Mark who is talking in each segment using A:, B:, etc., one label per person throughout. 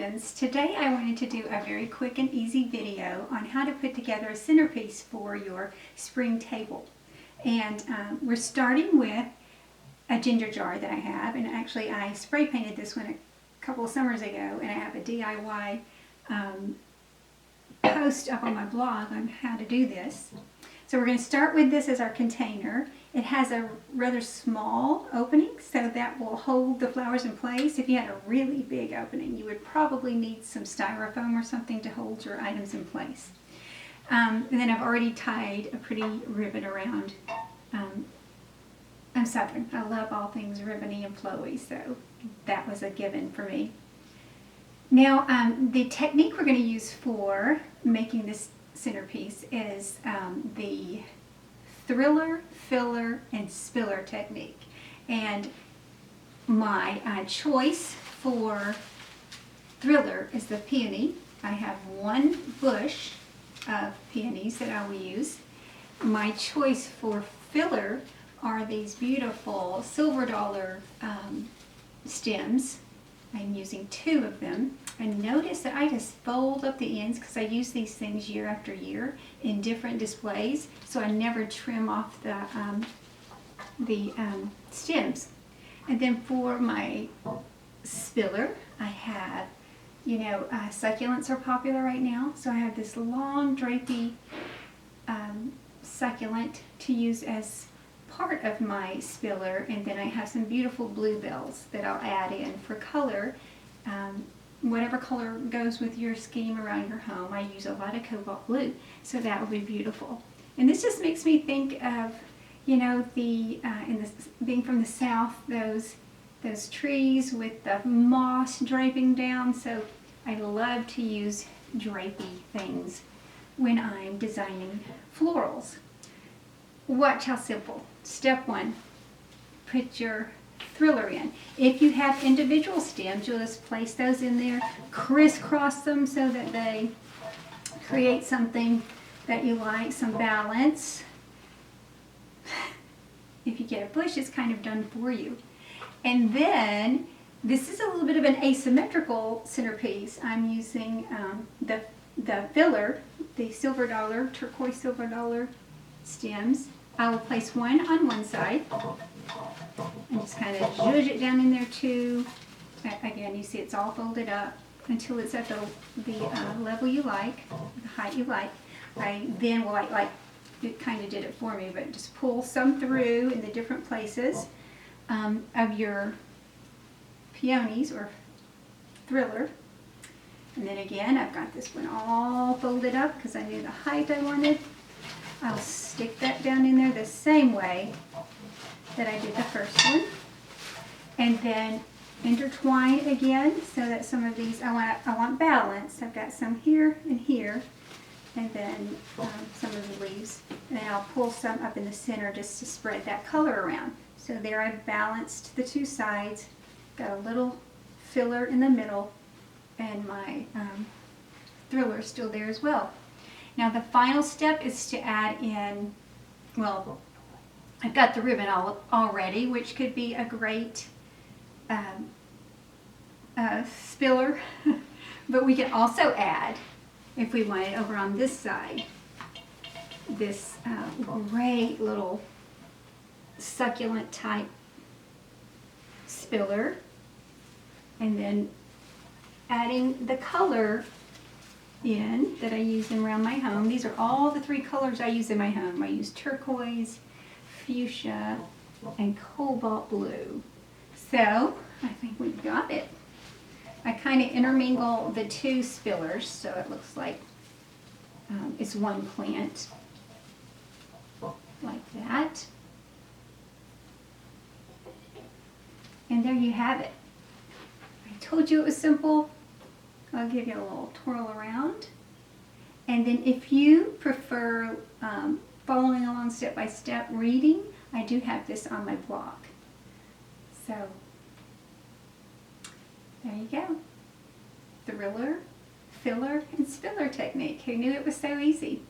A: friends. Today I wanted to do a very quick and easy video on how to put together a centerpiece for your spring table. And we're starting with a ginger jar that I have, and actually I spray painted this one a couple of summers ago, and I have a DIY post up on my blog on how to do this. So we're going to start with this as our container. It has a rather small opening, so that will hold the flowers in place. If you had a really big opening, you would probably need some styrofoam or something to hold your items in place. And then I've already tied a pretty ribbon around. I'm Southern. I love all things ribbony and flowy, so that was a given for me. Now, the technique we're going to use for making this centerpiece is the thriller, filler, and spiller technique. And my choice for thriller is the peony. I have one bush of peonies that I will use. My choice for filler are these beautiful silver dollar stems. I'm using 2 of them. And notice that I just fold up the ends because I use these things year after year in different displays, so I never trim off the stems. And then for my spiller, I have, succulents are popular right now, so I have this long drapey succulent to use as part of my spiller, and then I have some beautiful bluebells that I'll add in for color. Whatever color goes with your scheme around your home. I use a lot of cobalt blue, so that will be beautiful. And this just makes me think of, being from the South, those trees with the moss draping down. So I love to use drapey things when I'm designing florals. Watch how simple. Step 1, put your thriller in. If you have individual stems, you'll just place those in there, crisscross them so that they create something that you like, some balance. If you get a bush, it's kind of done for you. And then, this is a little bit of an asymmetrical centerpiece. I'm using the filler, the silver dollar, turquoise silver dollar stems. I will place one on one side and just kind of zhuzh it down in there too. Again, you see it's all folded up until it's at the level you like, the height you like. I then will, like it kind of did it for me, but just pull some through in the different places of your peonies or thriller. And then again, I've got this one all folded up because I knew the height I wanted. I'll stick that down in there the same way that I did the first one, and then intertwine it again so that some of these, I want balance. I've got some here and here, and then some of the leaves, and then I'll pull some up in the center just to spread that color around. So there I've balanced the 2 sides, got a little filler in the middle, and my thriller still there as well. Now the final step is to add in, well, I've got the ribbon already, which could be a great spiller, but we can also add, if we want it over on this side, this great little succulent type spiller, and then adding the color in that I use around my home. These are all the 3 colors I use in my home. I use turquoise, fuchsia, and cobalt blue. So I think we've got it. I kind of intermingle the 2 spillers so it looks like it's one plant, like that. And there you have it. I told you it was simple. I'll give you a little twirl around. And then if you prefer following along step by step reading, I do have this on my blog. So there you go. Thriller, filler, and spiller technique. Who knew it was so easy?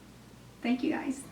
A: Thank you guys.